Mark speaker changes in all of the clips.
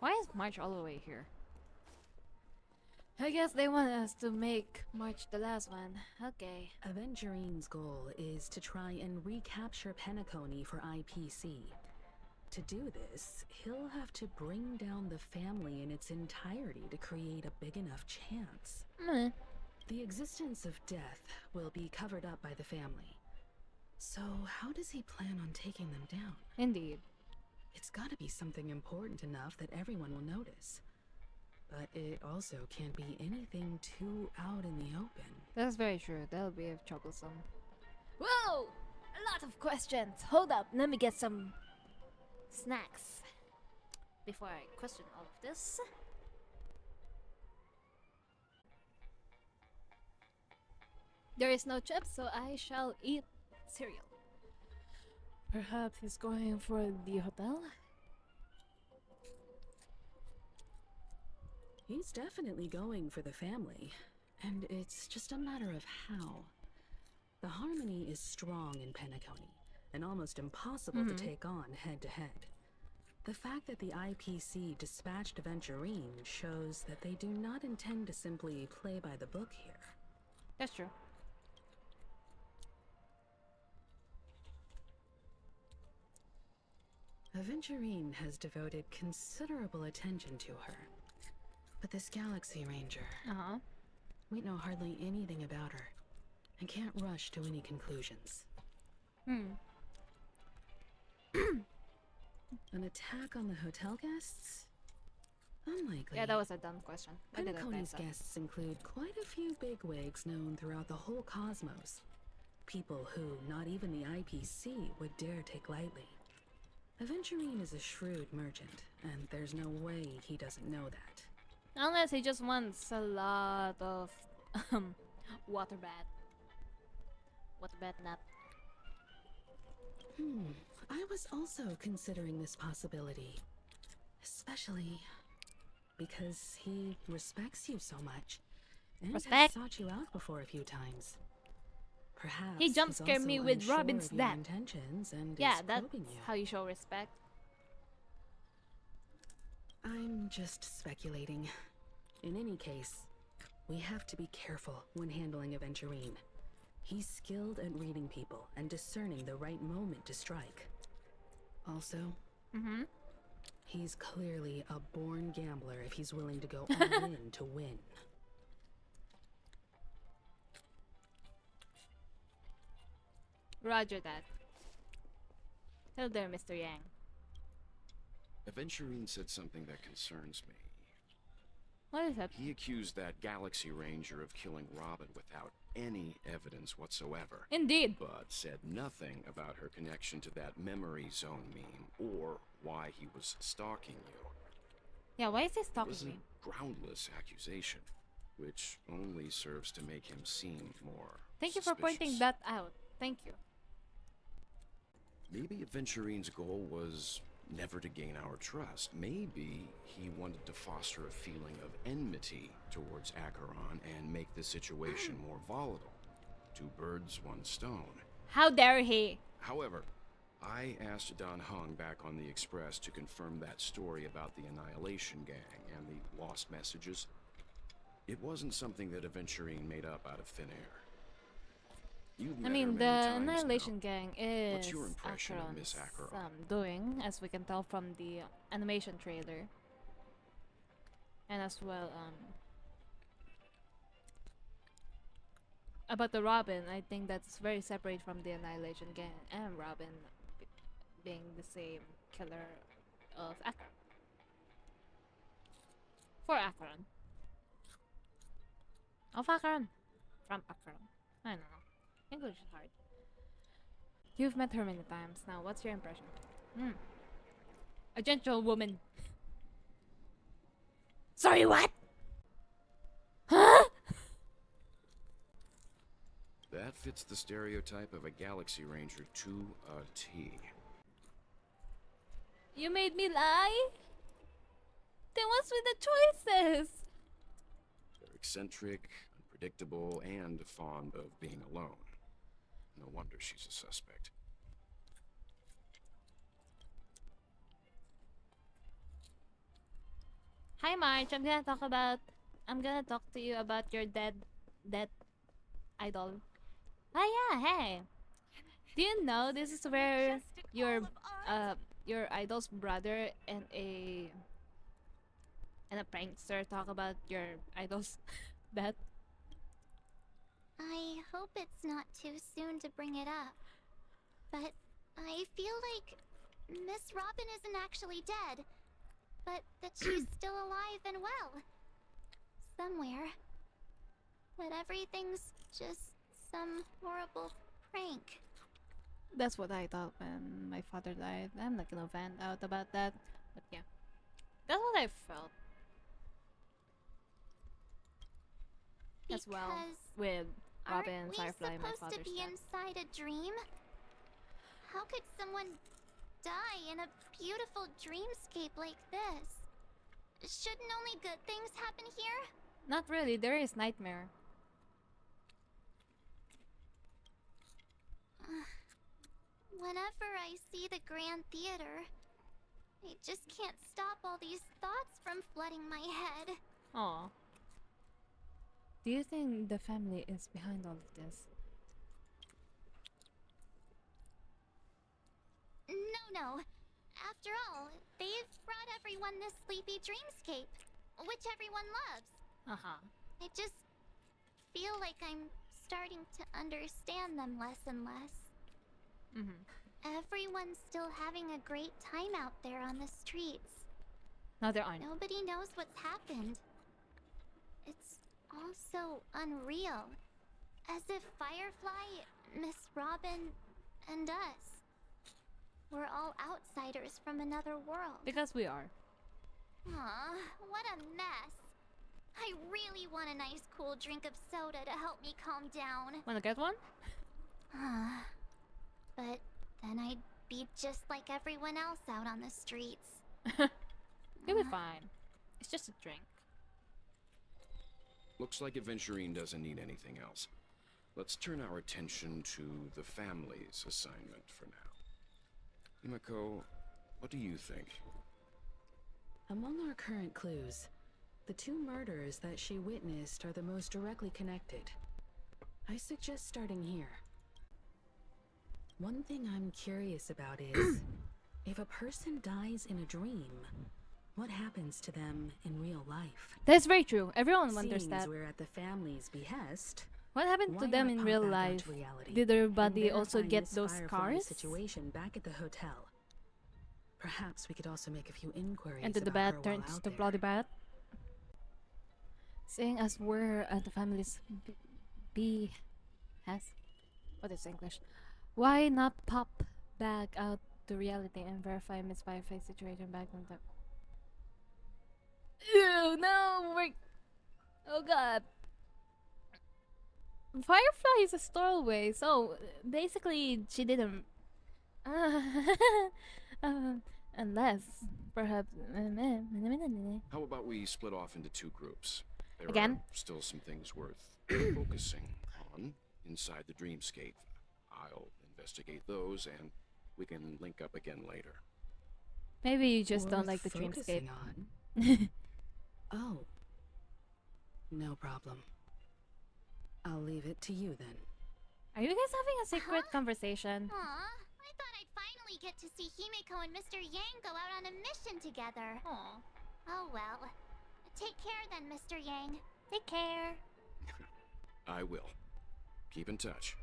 Speaker 1: Why is March all the way here? I guess they want us to make March the last one. Okay.
Speaker 2: Avengerine's goal is to try and recapture Penacony for IPC. To do this, he'll have to bring down the family in its entirety to create a big enough chance. The existence of death will be covered up by the family. So how does he plan on taking them down?
Speaker 1: Indeed.
Speaker 2: It's gotta be something important enough that everyone will notice. But it also can't be anything too out in the open.
Speaker 1: That's very true. That'll be troublesome. Whoa! A lot of questions. Hold up. Let me get some snacks before I question all of this. There is no chips, so I shall eat cereal. Perhaps he's going for the hotel?
Speaker 2: He's definitely going for the family, and it's just a matter of how. The harmony is strong in Penacony, and almost impossible to take on head-to-head. The fact that the IPC dispatched Aventurine shows that they do not intend to simply play by the book here.
Speaker 1: That's true.
Speaker 2: Aventurine has devoted considerable attention to her. But this Galaxy Ranger, we know hardly anything about her, and can't rush to any conclusions. An attack on the hotel guests? Unlikely.
Speaker 1: Yeah, that was a dumb question.
Speaker 2: Penacony's guests include quite a few bigwigs known throughout the whole cosmos. People who not even the IPC would dare take lightly. Aventurine is a shrewd merchant, and there's no way he doesn't know that.
Speaker 1: Unless he just wants a lot of water bath. Water bath nap.
Speaker 2: I was also considering this possibility. Especially because he respects you so much. And has sought you out before a few times. Perhaps
Speaker 1: he jump scared me with Robin's dad.
Speaker 2: Yeah,
Speaker 1: that's how you show respect.
Speaker 2: I'm just speculating. In any case, we have to be careful when handling Aventurine. He's skilled at reading people and discerning the right moment to strike. Also, he's clearly a born gambler if he's willing to go all in to win.
Speaker 1: Roger that. Hello there, Mr. Yang.
Speaker 3: Aventurine said something that concerns me.
Speaker 1: What is that?
Speaker 3: He accused that Galaxy Ranger of killing Robin without any evidence whatsoever.
Speaker 1: Indeed.
Speaker 3: But said nothing about her connection to that memory zone meme or why he was stalking you.
Speaker 1: Yeah, why is he stalking me?
Speaker 3: It was a groundless accusation, which only serves to make him seem more
Speaker 1: Thank you for pointing that out. Thank you.
Speaker 3: Maybe Aventurine's goal was never to gain our trust. Maybe he wanted to foster a feeling of enmity towards Acheron and make the situation more volatile. Two birds, one stone.
Speaker 1: How dare he?
Speaker 3: However, I asked Don Hung back on the Express to confirm that story about the Annihilation Gang and the lost messages. It wasn't something that Aventurine made up out of thin air.
Speaker 1: I mean, the Annihilation Gang is
Speaker 3: What's your impression of Miss Acheron?
Speaker 1: Doing, as we can tell from the animation trailer. And as well, about the Robin, I think that's very separate from the Annihilation Gang and Robin being the same killer of Acheron. For Acheron. Of Acheron. From Acheron. I don't know. English is hard. You've met her many times. Now, what's your impression? A gentlewoman. Sorry, what? Huh?
Speaker 3: That fits the stereotype of a Galaxy Ranger to a T.
Speaker 1: You made me lie? Then what's with the choices?
Speaker 3: They're eccentric, unpredictable, and fond of being alone. No wonder she's a suspect.
Speaker 1: Hi March, I'm gonna talk to you about your dead idol. Ah yeah, hey. Do you know this is where your idol's brother and a prankster talk about your idol's death?
Speaker 4: I hope it's not too soon to bring it up. But I feel like Miss Robin isn't actually dead, but that she's still alive and well. Somewhere. That everything's just some horrible prank.
Speaker 1: That's what I thought when my father died. I'm not gonna vent out about that, but yeah, that's what I felt as well
Speaker 4: Because
Speaker 1: with
Speaker 4: aren't
Speaker 1: Robin,
Speaker 4: we
Speaker 1: Firefly, my
Speaker 4: supposed to
Speaker 1: father's
Speaker 4: be
Speaker 1: death.
Speaker 4: inside a dream? How could someone die in a beautiful dreamscape like this? Shouldn't only good things happen here?
Speaker 1: Not really. There is nightmare.
Speaker 4: Whenever I see the Grand Theater, I just can't stop all these thoughts from flooding my head.
Speaker 1: Aw. Do you think the family is behind all of this?
Speaker 4: No. After all, they've brought everyone this sleepy dreamscape, which everyone loves.
Speaker 1: Uh-huh.
Speaker 4: I just feel like I'm starting to understand them less and less.
Speaker 1: Mm-hmm.
Speaker 4: Everyone's still having a great time out there on the streets.
Speaker 1: No, there aren't.
Speaker 4: Nobody knows what's happened. It's all so unreal. As if Firefly, Miss Robin, and us we're all outsiders from another world.
Speaker 1: Because we are.
Speaker 4: Aw, what a mess. I really want a nice cool drink of soda to help me calm down.
Speaker 1: Wanna get one?
Speaker 4: But then I'd be just like everyone else out on the streets.
Speaker 1: You'll be fine. It's just a drink.
Speaker 3: Looks like Aventurine doesn't need anything else. Let's turn our attention to the family's assignment for now. Himiko, what do you think?
Speaker 2: Among our current clues, the two murders that she witnessed are the most directly connected. I suggest starting here. One thing I'm curious about is, if a person dies in a dream, what happens to them in real life?
Speaker 1: That's very true. Everyone wonders
Speaker 2: Seeing
Speaker 1: that.
Speaker 2: as we're at the family's behest,
Speaker 1: What happened to
Speaker 2: why
Speaker 1: them
Speaker 2: not
Speaker 1: in
Speaker 2: pop
Speaker 1: real
Speaker 2: back
Speaker 1: life?
Speaker 2: onto reality
Speaker 1: Did their
Speaker 2: and
Speaker 1: body also
Speaker 2: verify
Speaker 1: get
Speaker 2: Miss
Speaker 1: those
Speaker 2: Firefly's
Speaker 1: scars?
Speaker 2: situation back at the hotel. Perhaps we could also make a few inquiries
Speaker 1: And did the
Speaker 2: about her
Speaker 1: bat
Speaker 2: while
Speaker 1: turn
Speaker 2: out
Speaker 1: to
Speaker 2: there.
Speaker 1: bloody bat? Seeing as we're at the family's has what is English? Why not pop back out to reality and verify Miss Firefly's situation back in the Ew, no, we're oh god. Firefly is a stowaway, so basically she didn't unless perhaps
Speaker 3: How about we split off into two groups? There
Speaker 1: Again?
Speaker 3: are still some things worth focusing on inside the dreamscape. I'll investigate those, and we can link up again later.
Speaker 1: maybe you just don't
Speaker 2: Worth
Speaker 1: like the dreamscape.
Speaker 2: focusing on? Oh. No problem. I'll leave it to you then.
Speaker 1: Are you guys having a secret conversation?
Speaker 4: Aw, I thought I'd finally get to see Himeko and Mr. Yang go out on a mission together.
Speaker 1: Aw.
Speaker 4: Oh well. Take care then, Mr. Yang. Take care.
Speaker 3: I will. Keep in touch.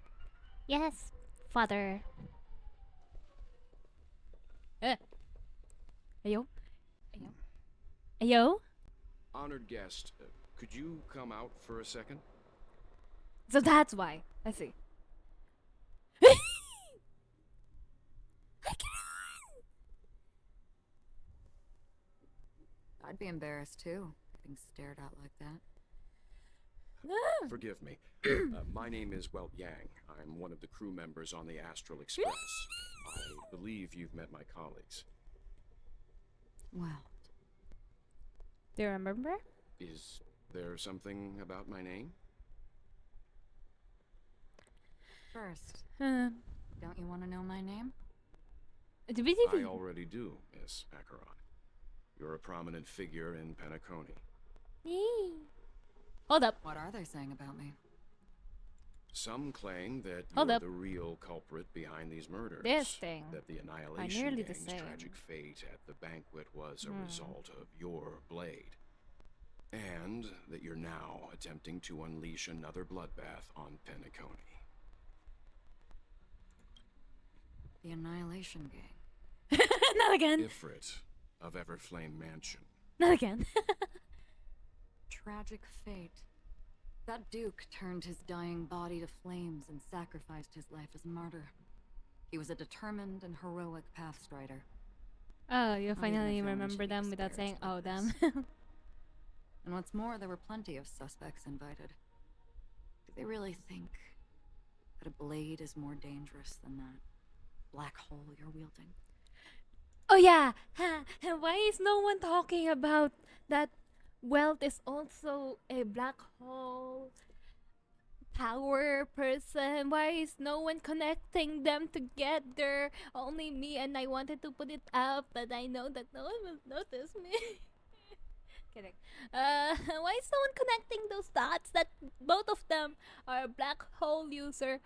Speaker 4: Yes, father.
Speaker 1: Ayo? Ayo? Ayo?
Speaker 3: Honored guest, could you come out for a second?
Speaker 1: So that's why. I see.
Speaker 5: I'd be embarrassed too, getting stared at like that.
Speaker 3: Forgive me. My name is Welt Yang. I'm one of the crew members on the Astral Express. I believe you've met my colleagues.
Speaker 5: Well,
Speaker 1: Do you remember?
Speaker 3: Is there something about my name?
Speaker 5: first,
Speaker 1: Uh,
Speaker 5: don't you want to know my name?
Speaker 3: I already do, Miss Acheron. You're a prominent figure in Penacony.
Speaker 1: Yee. Hold up.
Speaker 5: What are they saying about me?
Speaker 3: Some claim that
Speaker 1: Hold
Speaker 3: you're
Speaker 1: up.
Speaker 3: the real culprit behind these murders.
Speaker 1: This thing
Speaker 3: That the Annihilation
Speaker 1: nearly the
Speaker 3: Gang's
Speaker 1: same.
Speaker 3: tragic fate at the banquet was a result of your blade. And that you're now attempting to unleash another bloodbath on Penacony.
Speaker 5: The Annihilation Gang.
Speaker 1: Not again.
Speaker 3: Ifrit of Everflame Mansion.
Speaker 1: Not again.
Speaker 5: Tragic fate. That Duke turned his dying body to flames and sacrificed his life as martyr. He was a determined and heroic pathstrider.
Speaker 1: Oh, you
Speaker 5: Not even a
Speaker 1: finally
Speaker 5: villain
Speaker 1: remember
Speaker 5: should
Speaker 1: them
Speaker 5: be
Speaker 1: without saying,
Speaker 5: disparaged
Speaker 1: oh,
Speaker 5: like
Speaker 1: them.
Speaker 5: And what's more, there were plenty of suspects invited. Do they really think that a blade is more dangerous than that black hole you're wielding?
Speaker 1: Oh, yeah. Why is no one talking about that Wealth is also a black hole power person? Why is no one connecting them together? Only me, and I wanted to put it up, but I know that no one will notice me. Kidding. Why is no one connecting those dots that both of them are a black hole user?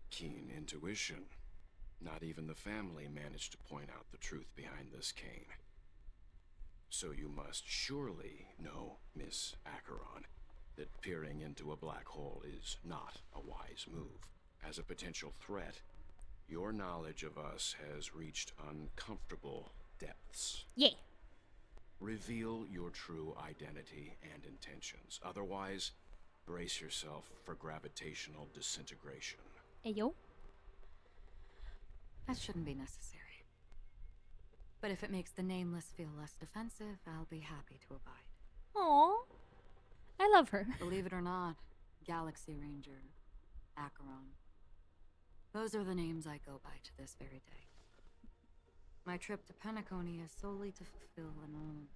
Speaker 3: Keen intuition. Not even the family managed to point out the truth behind this cane. So you must surely know, Miss Acheron, that peering into a black hole is not a wise move. As a potential threat, your knowledge of us has reached uncomfortable depths.
Speaker 1: Yeah.
Speaker 3: Reveal your true identity and intentions. Otherwise, brace yourself for gravitational disintegration.
Speaker 1: Ayo.
Speaker 5: That shouldn't be necessary. But if it makes the Nameless feel less defensive, I'll be happy to abide.
Speaker 1: Aww. I love her.
Speaker 5: Believe it or not, Galaxy Ranger, Acheron. Those are the names I go by to this very day. My trip to Penacony is solely to fulfill an old,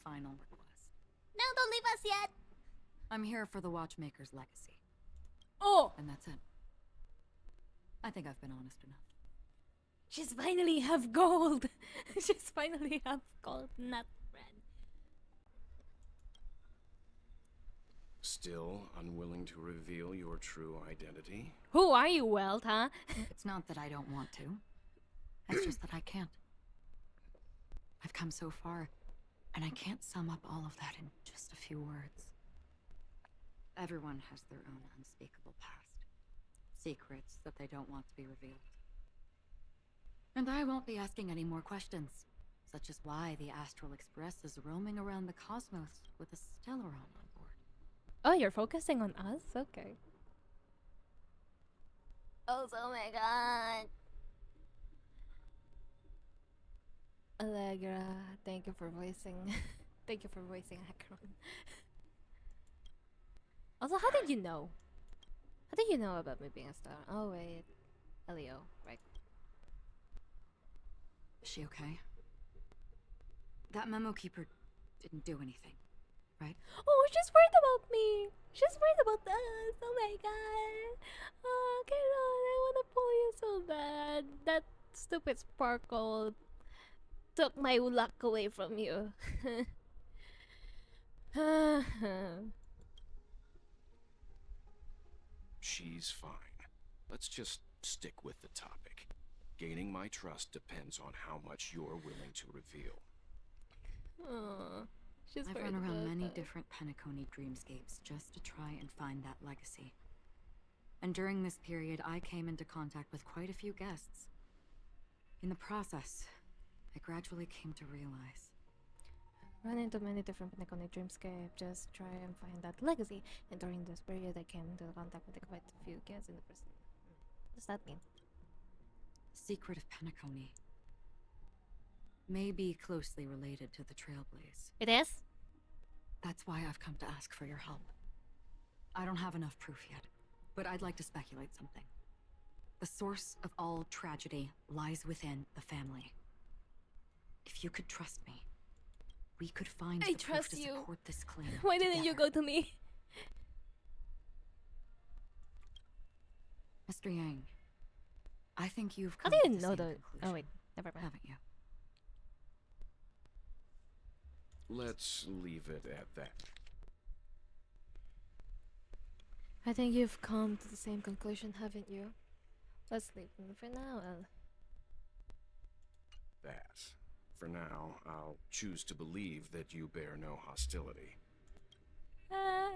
Speaker 5: final request.
Speaker 4: No, don't leave us yet!
Speaker 5: I'm here for the Watchmaker's legacy,
Speaker 1: Oh!
Speaker 5: and that's it. I think I've been honest enough.
Speaker 1: She's finally have gold! She's finally have gold, not red.
Speaker 3: Still unwilling to reveal your true identity?
Speaker 1: Who are you, Welt, huh?
Speaker 5: It's not that I don't want to. It's just that I can't. I've come so far, and I can't sum up all of that in just a few words. Everyone has their own unspeakable past. Secrets that they don't want to be revealed. And I won't be asking any more questions, such as why the Astral Express is roaming around the cosmos with a Stellaron on board.
Speaker 1: Oh, you're focusing on us? Okay.
Speaker 4: Oh my god.
Speaker 1: Allegra, thank you for voicing. Thank you for voicing Akron. Also, how did you know? How did you know about me being a star? Oh wait, Elio, right?
Speaker 5: Is she okay? That memo keeper didn't do anything, right?
Speaker 1: Oh, she's worried about me. She's worried about us. Oh my god. Oh, Carol, I wanna pull you so bad. That stupid sparkle took my luck away from you.
Speaker 3: She's fine. Let's just stick with the topic. Gaining my trust depends on how much you're willing to reveal.
Speaker 1: Aw, she's
Speaker 5: I've
Speaker 1: worried
Speaker 5: run around
Speaker 1: about
Speaker 5: many
Speaker 1: us.
Speaker 5: different Penacony dreamscapes just to try and find that legacy. And during this period, I came into contact with quite a few guests. In the process, I gradually came to realize
Speaker 1: Run into many different Penacony dreamscape, just try and find that legacy. And during this period, I came into contact with quite a few guests in the person. What does that mean?
Speaker 5: the secret of Penacony may be closely related to the Trailblaze.
Speaker 1: It is?
Speaker 5: That's why I've come to ask for your help. I don't have enough proof yet, but I'd like to speculate something. The source of all tragedy lies within the family. If you could trust me, we could find
Speaker 1: I
Speaker 5: the proof
Speaker 1: trust
Speaker 5: to
Speaker 1: you.
Speaker 5: support this claim.
Speaker 1: Why didn't you
Speaker 5: together.
Speaker 1: go to me?
Speaker 5: Mr. Yang, I think you've
Speaker 1: How
Speaker 5: come
Speaker 1: do
Speaker 5: to
Speaker 1: you
Speaker 5: the
Speaker 1: know
Speaker 5: same
Speaker 1: the?
Speaker 5: conclusion,
Speaker 1: Oh wait, never mind.
Speaker 5: haven't you?
Speaker 3: Let's leave it at that.
Speaker 1: I think you've come to the same conclusion, haven't you? Let's leave it for now.
Speaker 3: That. For now, I'll choose to believe that you bear no hostility.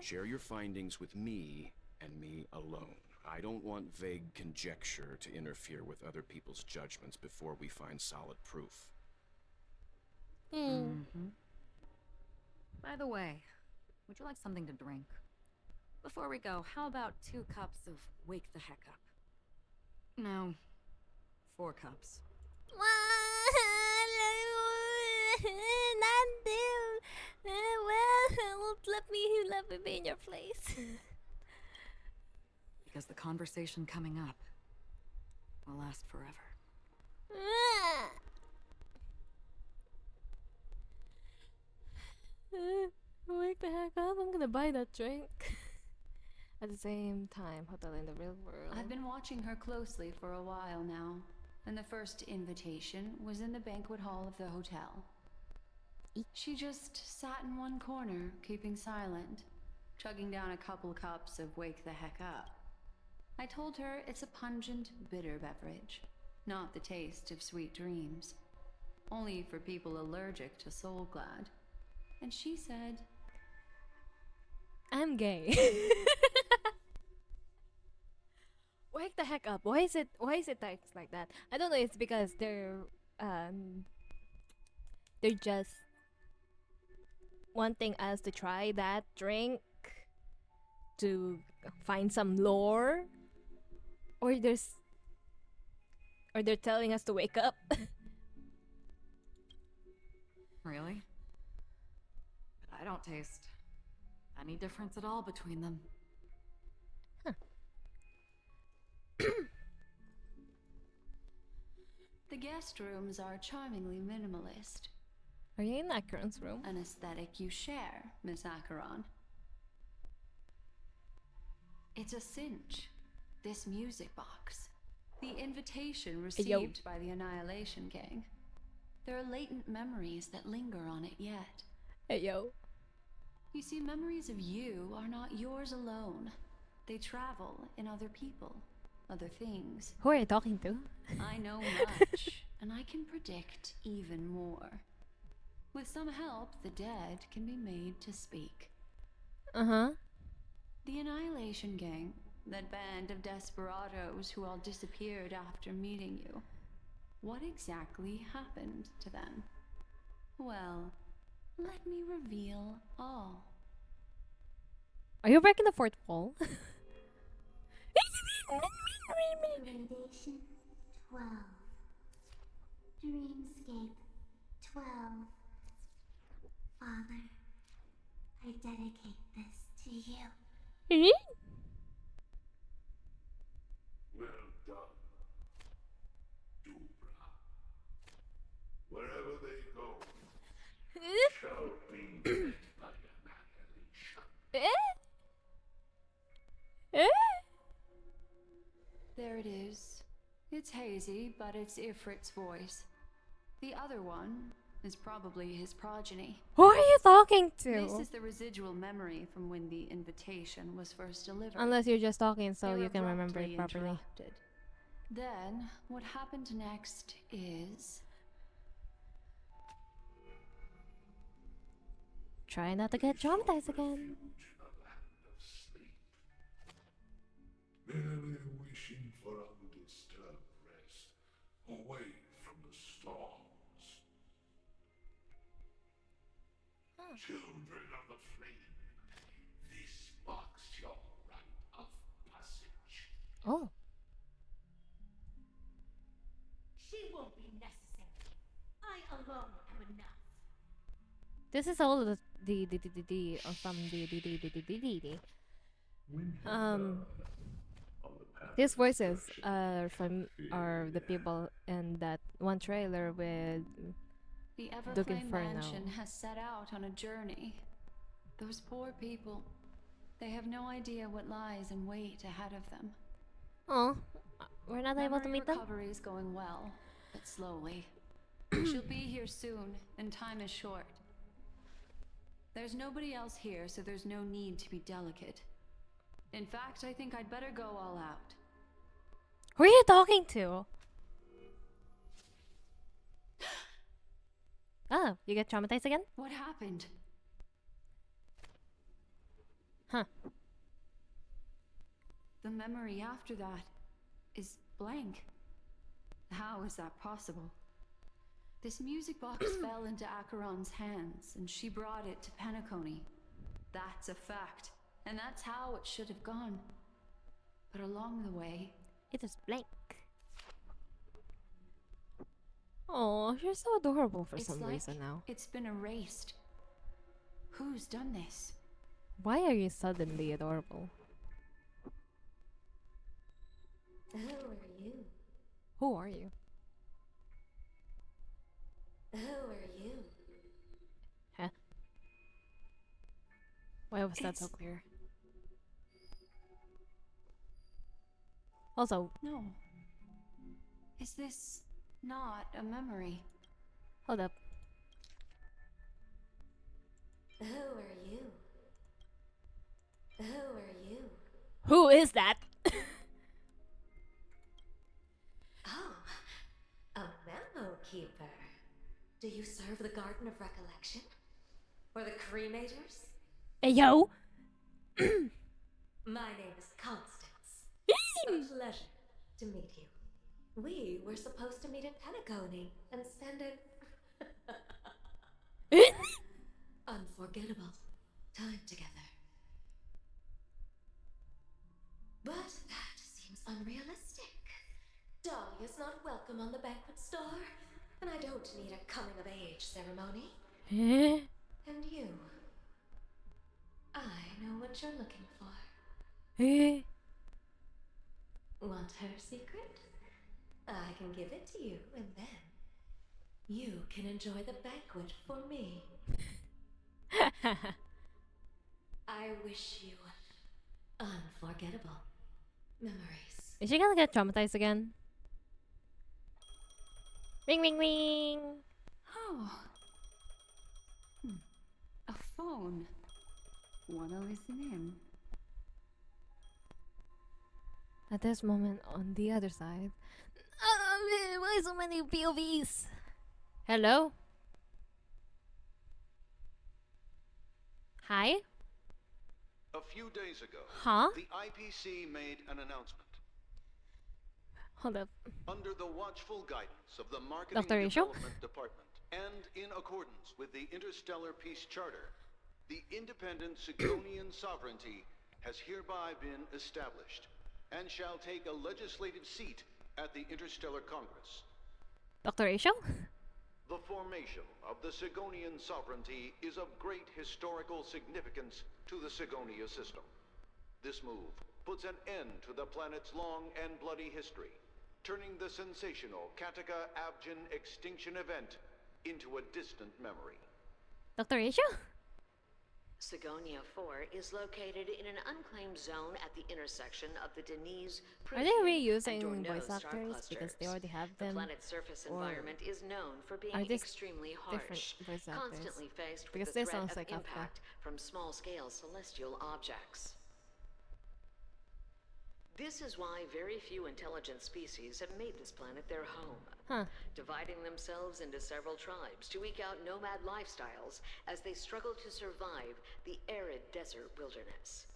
Speaker 3: Share your findings with me and me alone. I don't want vague conjecture to interfere with other people's judgments before we find solid proof.
Speaker 5: By the way, would you like something to drink? Before we go, how about 2 cups of Wake the Heck Up? No, 4 cups.
Speaker 1: Well, let me be in your place.
Speaker 5: Because the conversation coming up will last forever.
Speaker 1: Wake the heck up! I'm gonna buy that drink. At the same time, hotel in the real world.
Speaker 6: I've been watching her closely for a while now, and the first invitation was in the banquet hall of the hotel. She just sat in one corner, keeping silent, chugging down a couple cups of Wake the Heck Up. I told her it's a pungent, bitter beverage, not the taste of sweet dreams. Only for people allergic to Soul Glad. And she said,
Speaker 1: I'm gay. Wake the heck up! Why is it text like that? I don't know. It's because they're just wanting us to try that drink to find some lore, or they're telling us to wake up.
Speaker 5: Really? But I don't taste any difference at all between them.
Speaker 6: the guest rooms are charmingly minimalist.
Speaker 1: Are you in Acheron's room?
Speaker 6: An aesthetic you share, Miss Acheron. It's a cinch. This music box. The invitation received by the Annihilation Gang. There are latent memories that linger on it yet.
Speaker 1: Hey yo.
Speaker 6: You see, memories of you are not yours alone. They travel in other people, other things.
Speaker 1: Who are you talking to?
Speaker 6: I know much, and I can predict even more. With some help, the dead can be made to speak.
Speaker 1: Uh-huh.
Speaker 6: The Annihilation Gang, that band of desperados who all disappeared after meeting you. What exactly happened to them? Well, let me reveal all.
Speaker 1: Are you breaking the fourth wall?
Speaker 4: Radiation 12. Dreamscape 12. Father, I dedicate this to you.
Speaker 7: Well done, Dubra. Wherever they go, shall be met by annihilation.
Speaker 6: There it is. It's hazy, but it's Ifrit's voice. The other one is probably his progeny.
Speaker 1: Who are you talking to?
Speaker 6: This is the residual memory from when the invitation was first delivered.
Speaker 1: Unless you're just talking so
Speaker 6: They're
Speaker 1: you can remember
Speaker 6: abruptly
Speaker 1: it properly.
Speaker 6: interrupted. Then, what happened next is...
Speaker 1: Try not to get traumatized again.
Speaker 7: In a land of sleep. Merely wishing for undisturbed rest, away from the storms. Children of the flame, this marks your rite of passage.
Speaker 1: Oh.
Speaker 8: She won't be necessary. I alone am enough.
Speaker 1: This is all the from these voices are the people in that one trailer with
Speaker 6: The
Speaker 1: Duke
Speaker 6: Everflame
Speaker 1: Inferno.
Speaker 6: Mansion has set out on a journey. Those poor people, they have no idea what lies in wait ahead of them.
Speaker 1: Oh, we're not able to
Speaker 6: Memory
Speaker 1: meet them?
Speaker 6: recovery is going well, but slowly. She'll be here soon, and time is short. There's nobody else here, so there's no need to be delicate. In fact, I think I'd better go all out.
Speaker 1: Who are you talking to? Oh, you get traumatized again?
Speaker 6: What happened?
Speaker 1: Huh.
Speaker 6: The memory after that is blank. How is that possible? This music box fell into Acheron's hands, and she brought it to Penacony. That's a fact, and that's how it should have gone. But along the way,
Speaker 1: It is blank. Oh, you're so adorable for
Speaker 6: it's
Speaker 1: some
Speaker 6: like
Speaker 1: reason now.
Speaker 6: it's been erased. Who's done this?
Speaker 1: Why are you suddenly adorable?
Speaker 8: Who are you?
Speaker 1: Who are you?
Speaker 8: Who are you?
Speaker 1: Huh? Why was that so
Speaker 6: It's-
Speaker 1: clear? Also,
Speaker 6: No. Is this not a memory?
Speaker 1: hold up.
Speaker 8: Who are you? Who are you?
Speaker 1: Who is that?
Speaker 8: Oh, a memo keeper. Do you serve the Garden of Recollection? Or the Cremators?
Speaker 1: Hey, yo!
Speaker 8: My name is Constance. A pleasure to meet you. We were supposed to meet in Penacony and spend an unforgettable time together. But that seems unrealistic. Dahlia's not welcome on the banquet star, and I don't need a coming-of-age ceremony.
Speaker 1: Eh?
Speaker 8: And you, I know what you're looking for.
Speaker 1: Eh?
Speaker 8: Want her secret? I can give it to you, and then you can enjoy the banquet for me. I wish you unforgettable memories.
Speaker 1: Is she gonna get traumatized again? Ring, ring, ring!
Speaker 6: Oh. A phone. Wanna listen in?
Speaker 1: At this moment, on the other side. Why so many POVs? Hello? Hi?
Speaker 9: A few days ago,
Speaker 1: Huh?
Speaker 9: the IPC made an announcement.
Speaker 1: Hold up.
Speaker 9: Under the watchful guidance of the Marketing
Speaker 1: Dr. Isho?
Speaker 9: Development Department, and in accordance with the Interstellar Peace Charter, the independent Sigonian sovereignty has hereby been established, and shall take a legislative seat at the Interstellar Congress.
Speaker 1: Dr. Isho?
Speaker 9: The formation of the Sigonian sovereignty is of great historical significance to the Sigonia system. This move puts an end to the planet's long and bloody history, turning the sensational Kataka-Abjin extinction event into a distant memory.
Speaker 1: Dr. Isho?
Speaker 10: Sigonia 4 is located in an unclaimed zone at the intersection of the Denise,
Speaker 1: Are they
Speaker 10: Prussian,
Speaker 1: reusing
Speaker 10: and Dorneau
Speaker 1: voice
Speaker 10: star
Speaker 1: actors because they
Speaker 10: clusters.
Speaker 1: already have
Speaker 10: The
Speaker 1: them?
Speaker 10: planet's surface
Speaker 1: or
Speaker 10: environment is known for being
Speaker 1: are these
Speaker 10: extremely
Speaker 1: different
Speaker 10: harsh,
Speaker 1: voice actors?
Speaker 10: constantly faced with
Speaker 1: Because
Speaker 10: the
Speaker 1: this
Speaker 10: threat
Speaker 1: sounds
Speaker 10: of
Speaker 1: like Kafka.
Speaker 10: impact from small-scale celestial objects. This is why very few intelligent species have made this planet their home,
Speaker 1: Huh.
Speaker 10: dividing themselves into several tribes to eke out nomad lifestyles as they struggle to survive the arid desert wilderness.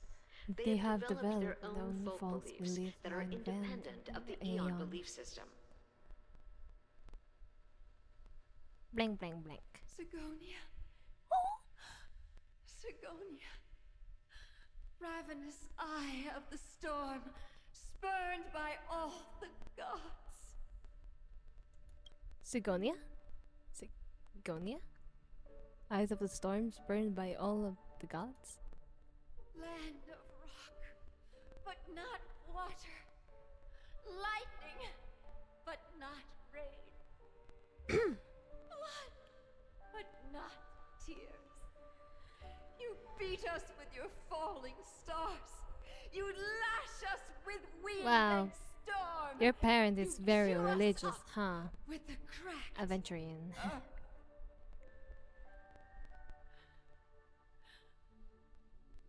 Speaker 1: They have
Speaker 10: developed their
Speaker 1: developed
Speaker 10: own
Speaker 1: their own
Speaker 10: folk
Speaker 1: false
Speaker 10: beliefs
Speaker 1: belief
Speaker 10: that are
Speaker 1: and
Speaker 10: independent of the Aeon belief system.
Speaker 1: Blank, blank, blank.
Speaker 6: Sigonia. Sigonia. Ravenous eye of the storm, spurned by all the gods.
Speaker 1: Sigonia? Sigonia? Eyes of the storms burned by all of the gods?
Speaker 6: Land of rock, but not water. Lightning, but not rain. Blood, but not tears. You beat us with your falling stars. You lash us with wheels
Speaker 1: Wow.
Speaker 6: and storm.
Speaker 1: Your parent is
Speaker 6: You
Speaker 1: very
Speaker 6: chew us
Speaker 1: religious,
Speaker 6: up
Speaker 1: huh?
Speaker 6: with the cracked
Speaker 1: Adventuring.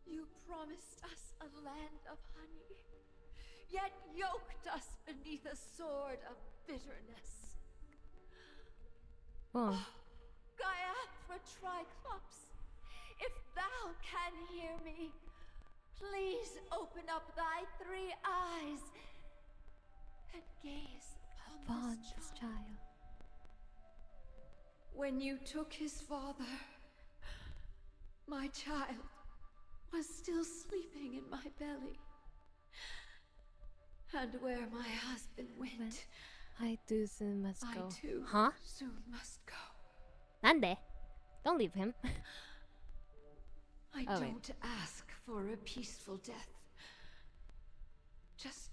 Speaker 6: You promised us a land of honey, yet yoked us beneath a sword of bitterness.
Speaker 1: Oh.
Speaker 6: Gaiathra Triclops, if thou can hear me, please open up thy 3 eyes and gaze upon this child. When you took his father, my child was still sleeping in my belly. And where my husband went,
Speaker 1: I too soon must go.
Speaker 6: I too
Speaker 1: Huh?
Speaker 6: soon must go.
Speaker 1: Nande? Don't leave him.
Speaker 6: I
Speaker 1: Oh, wait.
Speaker 6: don't ask for a peaceful death. Just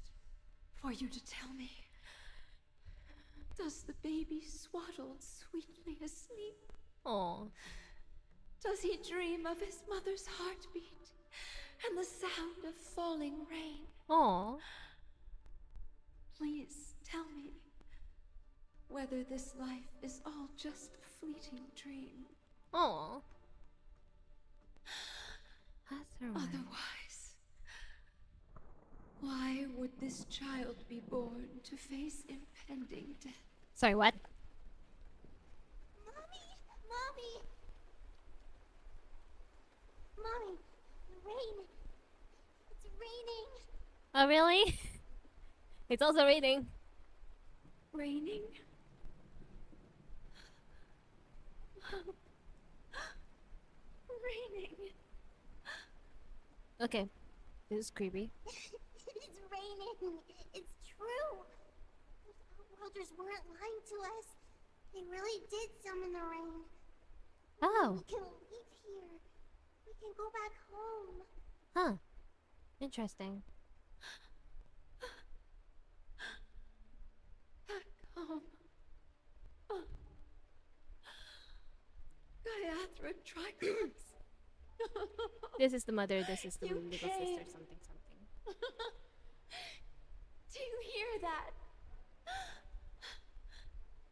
Speaker 6: for you to tell me. Does the baby swaddled sweetly asleep?
Speaker 1: Oh.
Speaker 6: Does he dream of his mother's heartbeat and the sound of falling rain?
Speaker 1: Oh.
Speaker 6: Please tell me whether this life is all just a fleeting dream.
Speaker 1: Oh. That's her mind.
Speaker 6: Otherwise, why would this child be born to face impending death?
Speaker 1: Sorry, what?
Speaker 4: Mommy! Mommy, rain. It's raining.
Speaker 1: Oh, really? It's also raining.
Speaker 6: Raining? Raining.
Speaker 1: Okay. This is creepy.
Speaker 4: It's raining. It's true. Those outworlders weren't lying to us. They really did summon the rain.
Speaker 1: Oh.
Speaker 4: We can leave here. We can go back home.
Speaker 1: Huh. Interesting.
Speaker 6: Back home. Gaiathra Triclops.
Speaker 1: This is the mother, this is the
Speaker 6: You
Speaker 1: little sister,
Speaker 6: came.
Speaker 1: something, something.
Speaker 6: Do you hear that?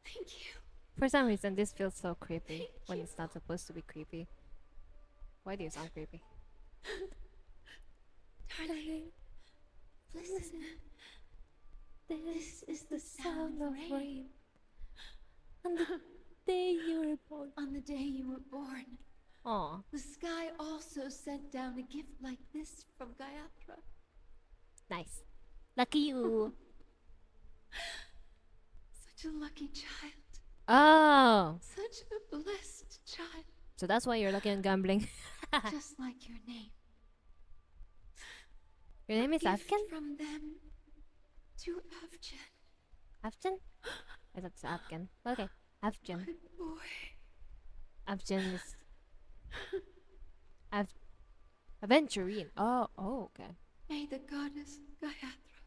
Speaker 6: Thank you.
Speaker 1: For some reason, this feels so creepy when it's not supposed to be creepy. Why do you sound creepy?
Speaker 6: Darling, listen. This is the sound of rain.
Speaker 1: On the day you were born.
Speaker 6: On the day you were born,
Speaker 1: Aw.
Speaker 6: the sky also sent down a gift like this from Gaiathra.
Speaker 1: Nice. Lucky you.
Speaker 6: Such a lucky child.
Speaker 1: Oh.
Speaker 6: Such a blessed child.
Speaker 1: So that's why you're lucky on gambling.
Speaker 6: Just like your name.
Speaker 1: Your name is
Speaker 6: Gift
Speaker 1: Afghan?
Speaker 6: from them to Afghan.
Speaker 1: Afghan? I thought it's Afghan. Okay. Afghan.
Speaker 6: My boy.
Speaker 1: Afghan is... Aventurine. Oh, okay.
Speaker 6: May the goddess Gayatri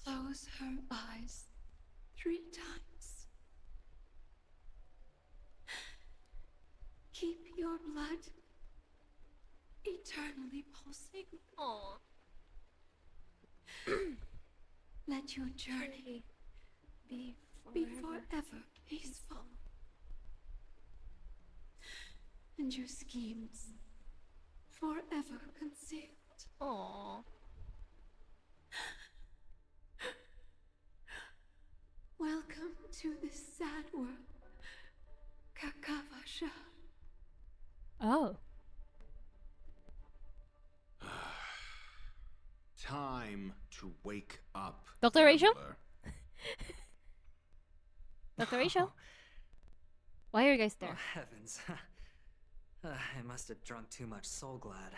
Speaker 6: close her eyes 3 times. Keep your blood eternally pulsing.
Speaker 1: Aww.
Speaker 6: Let your journey be forever peaceful. And your schemes forever concealed.
Speaker 1: Aww.
Speaker 6: Welcome to this sad world, Kakavasha.
Speaker 1: Oh.
Speaker 3: Time to wake up.
Speaker 1: Dr. Rachel?
Speaker 3: gambler.
Speaker 1: Dr. Rachel? Why are you guys there?
Speaker 11: Oh, heavens. I must have drunk too much Soul Glad.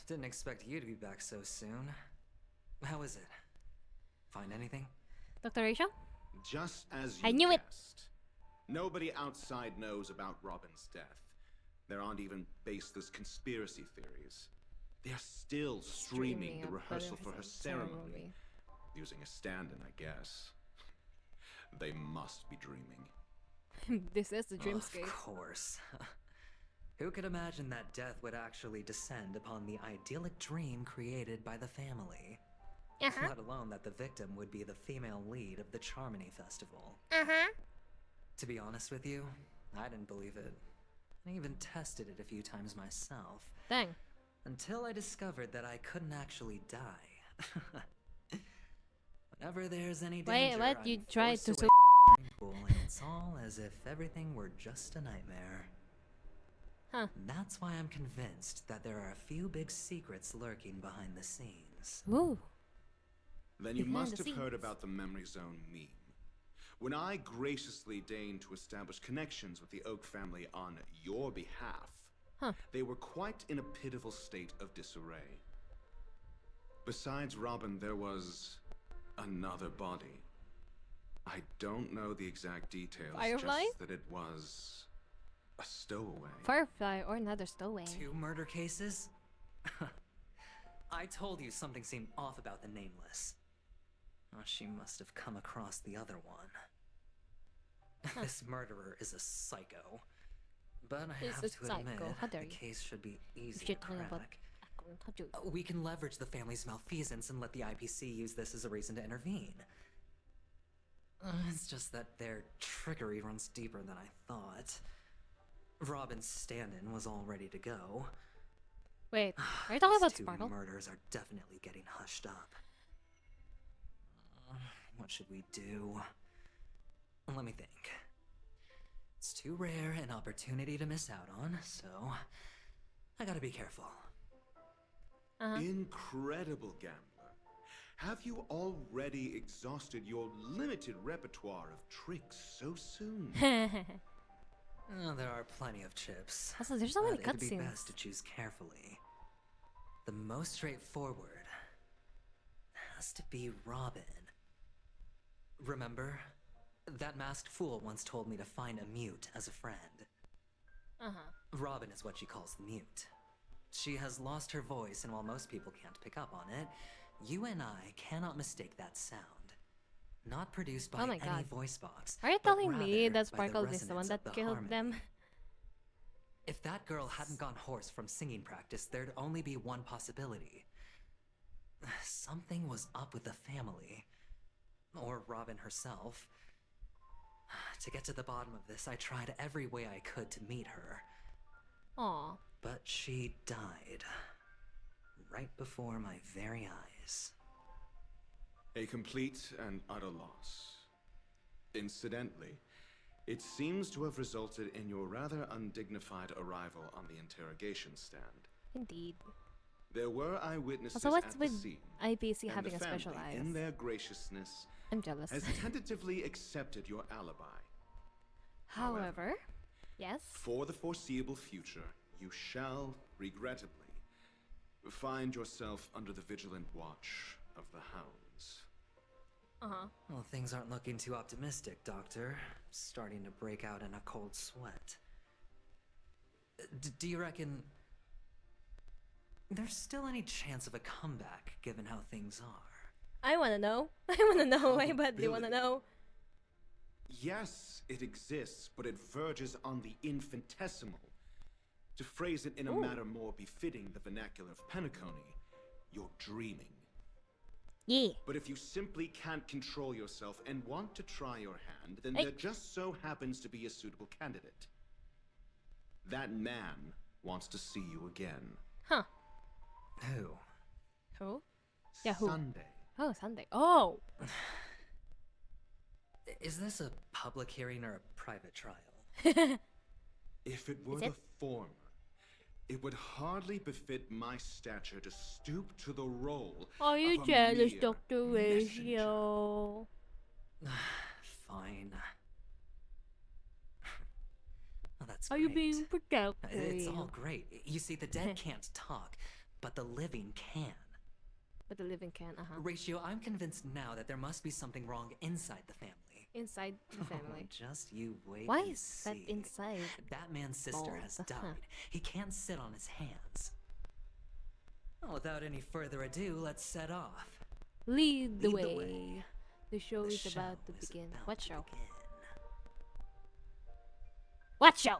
Speaker 11: Didn't expect you to be back so soon. How is it? Find anything?
Speaker 1: Dr. Rachel?
Speaker 3: Just as you
Speaker 1: I knew it.
Speaker 3: guessed. Nobody outside knows about Robin's death. There aren't even baseless conspiracy theories. They're still streaming the
Speaker 1: a
Speaker 3: rehearsal for her
Speaker 1: beneficent
Speaker 3: ceremony. Using a stand-in, I guess. They must be dreaming.
Speaker 1: This is the dreamscape.
Speaker 11: Of course. Who could imagine that death would actually descend upon the idyllic dream created by the family?
Speaker 1: Uh-huh.
Speaker 11: let alone that the victim would be the female lead of the Charmony Festival.
Speaker 1: Uh-huh.
Speaker 11: To be honest with you, I didn't believe it. I even tested it a few times myself.
Speaker 1: Dang.
Speaker 11: Until I discovered that I couldn't actually die. Whenever there's any danger,
Speaker 1: Wait, what?
Speaker 11: I'm
Speaker 1: You tried
Speaker 11: forced
Speaker 1: to
Speaker 11: away from the pool, and it's all as if everything were just a nightmare.
Speaker 1: Huh.
Speaker 11: That's why I'm convinced that there are a few big secrets lurking behind the scenes.
Speaker 1: Ooh.
Speaker 12: Then you
Speaker 1: Behind
Speaker 12: must
Speaker 1: the
Speaker 12: have heard
Speaker 1: scenes.
Speaker 12: about the Memory Zone meme. When I graciously deigned to establish connections with the Oak family on your behalf,
Speaker 1: Huh.
Speaker 12: they were quite in a pitiful state of disarray. Besides Robin, there was another body. I don't know the exact details,
Speaker 1: Firefly?
Speaker 12: just that it was a stowaway.
Speaker 1: Firefly or another stowaway.
Speaker 11: 2 murder cases? I told you something seemed off about the Nameless. Oh, she must have come across the other one. This murderer is a psycho. But I
Speaker 1: He's
Speaker 11: have
Speaker 1: a
Speaker 11: to
Speaker 1: psycho.
Speaker 11: admit,
Speaker 1: How dare
Speaker 11: the
Speaker 1: you.
Speaker 11: case should be easy
Speaker 1: If
Speaker 11: to
Speaker 1: you're talking about
Speaker 11: crack.
Speaker 1: how do you-
Speaker 11: We can leverage the family's malfeasance and let the IPC use this as a reason to intervene. It's just that their trickery runs deeper than I thought. Robin's stand-in was all ready to go.
Speaker 1: Wait, are you talking
Speaker 11: These
Speaker 1: about
Speaker 11: 2
Speaker 1: Sparkle?
Speaker 11: murders are definitely getting hushed up. What should we do? Let me think. It's too rare an opportunity to miss out on, so I gotta be careful.
Speaker 1: Uh-huh.
Speaker 12: Incredible gambler. Have you already exhausted your limited repertoire of tricks so soon?
Speaker 11: Oh, there are plenty of chips.
Speaker 1: Also, there's so many
Speaker 11: but it'd be
Speaker 1: cutscenes.
Speaker 11: best to choose carefully. The most straightforward has to be Robin. Remember? That masked fool once told me to find a mute as a friend.
Speaker 1: Uh-huh.
Speaker 11: Robin is what she calls the mute. She has lost her voice, and while most people can't pick up on it, you and I cannot mistake that sound. Not produced by
Speaker 1: Oh my
Speaker 11: any
Speaker 1: God.
Speaker 11: voice box.
Speaker 1: Are you
Speaker 11: but
Speaker 1: telling me
Speaker 11: rather
Speaker 1: that
Speaker 11: by the
Speaker 1: Sparkle is the one
Speaker 11: resonance
Speaker 1: that
Speaker 11: of the
Speaker 1: killed
Speaker 11: harmony.
Speaker 1: them?
Speaker 11: If that girl hadn't gone hoarse from singing practice, there'd only be one possibility. Something was up with the family. Or Robin herself. To get to the bottom of this, I tried every way I could to meet her.
Speaker 1: Aw.
Speaker 11: But she died. Right before my very eyes.
Speaker 12: A complete and utter loss. Incidentally, it seems to have resulted in your rather undignified arrival on the interrogation stand.
Speaker 1: Indeed.
Speaker 12: There were eyewitnesses
Speaker 1: Also, what's
Speaker 12: at the
Speaker 1: with
Speaker 12: scene,
Speaker 1: IPC
Speaker 12: and
Speaker 1: having
Speaker 12: the
Speaker 1: a special
Speaker 12: family,
Speaker 1: eyes?
Speaker 12: in their graciousness,
Speaker 1: I'm jealous.
Speaker 12: has tentatively accepted your alibi.
Speaker 1: However, yes.
Speaker 12: For the foreseeable future, you shall, regrettably, find yourself under the vigilant watch of the hounds.
Speaker 1: Uh-huh.
Speaker 11: Well, things aren't looking too optimistic, Doctor. Starting to break out in a cold sweat. Do you reckon there's still any chance of a comeback, given how things are?
Speaker 1: I wanna know. I wanna know. I badly wanna know.
Speaker 12: Yes, it exists, but it verges on the infinitesimal. To phrase it in a
Speaker 1: Ooh.
Speaker 12: manner more befitting the vernacular of Penacony, you're dreaming.
Speaker 1: Yeah.
Speaker 12: But if you simply can't control yourself and want to try your hand, then
Speaker 1: Hey.
Speaker 12: there just so happens to be a suitable candidate. That man wants to see you again.
Speaker 1: Huh.
Speaker 11: Who?
Speaker 1: Who? Yeah, who?
Speaker 12: Sunday.
Speaker 1: Oh, Sunday. Oh!
Speaker 11: Is this a public hearing or a private trial?
Speaker 12: If it were
Speaker 1: Is
Speaker 12: the
Speaker 1: it?
Speaker 12: former, it would hardly befit my stature to stoop to the role
Speaker 1: Are you
Speaker 12: of a
Speaker 1: jealous,
Speaker 12: mere
Speaker 1: Dr.
Speaker 12: messenger.
Speaker 1: Ratio?
Speaker 11: Fine. Well, that's
Speaker 1: Are
Speaker 11: great.
Speaker 1: you being protective?
Speaker 11: It's all great. You see, the dead can't talk, but the living can.
Speaker 1: But the living can, uh-huh.
Speaker 11: Ratio, I'm convinced now that there must be something wrong inside the family.
Speaker 1: Inside the family.
Speaker 11: Just you wait
Speaker 1: Why
Speaker 11: and
Speaker 1: is that
Speaker 11: see.
Speaker 1: inside?
Speaker 11: That man's sister
Speaker 1: Balls,
Speaker 11: has
Speaker 1: uh-huh.
Speaker 11: died. He can't sit on his hands. Well, without any further ado, let's set off.
Speaker 1: Lead the
Speaker 11: Lead the
Speaker 1: way.
Speaker 11: way.
Speaker 1: The show
Speaker 11: The
Speaker 1: is
Speaker 11: show
Speaker 1: about to
Speaker 11: is
Speaker 1: begin.
Speaker 11: about
Speaker 1: What
Speaker 11: to
Speaker 1: show?
Speaker 11: begin.
Speaker 1: What show?